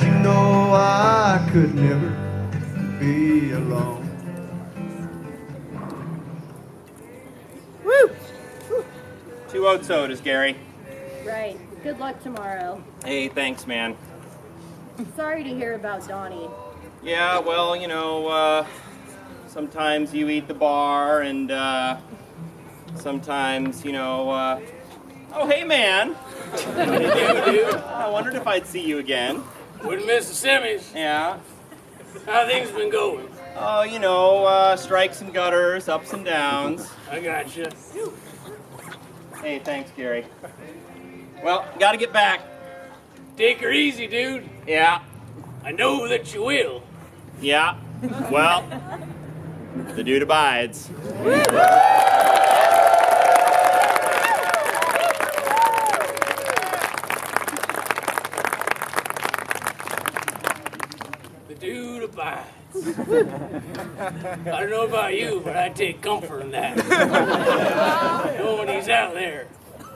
you know I could never be alone. Woo! 2 oat sodas, Gary. Right. Good luck tomorrow. Hey, thanks, man. Sorry to hear about Donnie. Yeah, well, you know, sometimes you eat the bar, and sometimes, you know, oh, hey, man. I wondered if I'd see you again. Wouldn't miss the semis. Yeah. How things been going? Oh, you know, strikes and gutters, ups and downs. I gotcha. Hey, thanks, Gary. Well, gotta get back. Take her easy, dude. Yeah. I know that you will. Yeah. Well, the dude abides. The dude abides. I don't know about you, but I take comfort in that. Knowing he's out there.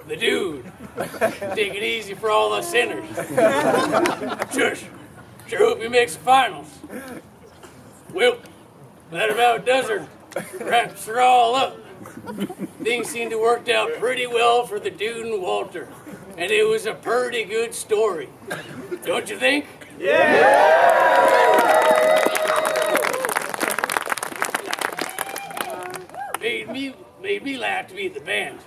The dude. Take it easy for all the sinners. Shush. Sure hope he makes the finals. Well, that about does her. Wraps her all up. Things seem to worked out pretty well for the dude and Walter. And it was a pretty good story. Don't you think? Made me laugh to be at the band.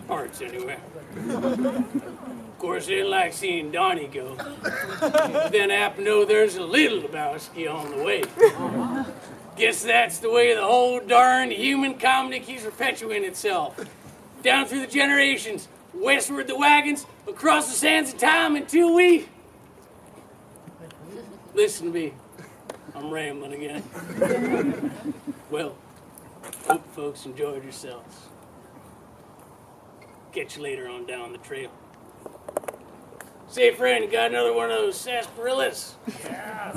Parts, anyway. Of course, I didn't like seeing Donnie go. But then I happen to know there's a little Lebowski on the way. Guess that's the way the whole darn human comedy keeps perpetuating itself. Down through the generations, westward the wagons, across the sands of time until we... Listen to me. I'm rambling again. Well, hope folks enjoyed yourselves. Catch you later on down the trail. Say, friend, got another one of those sarsaparillas? Yeah.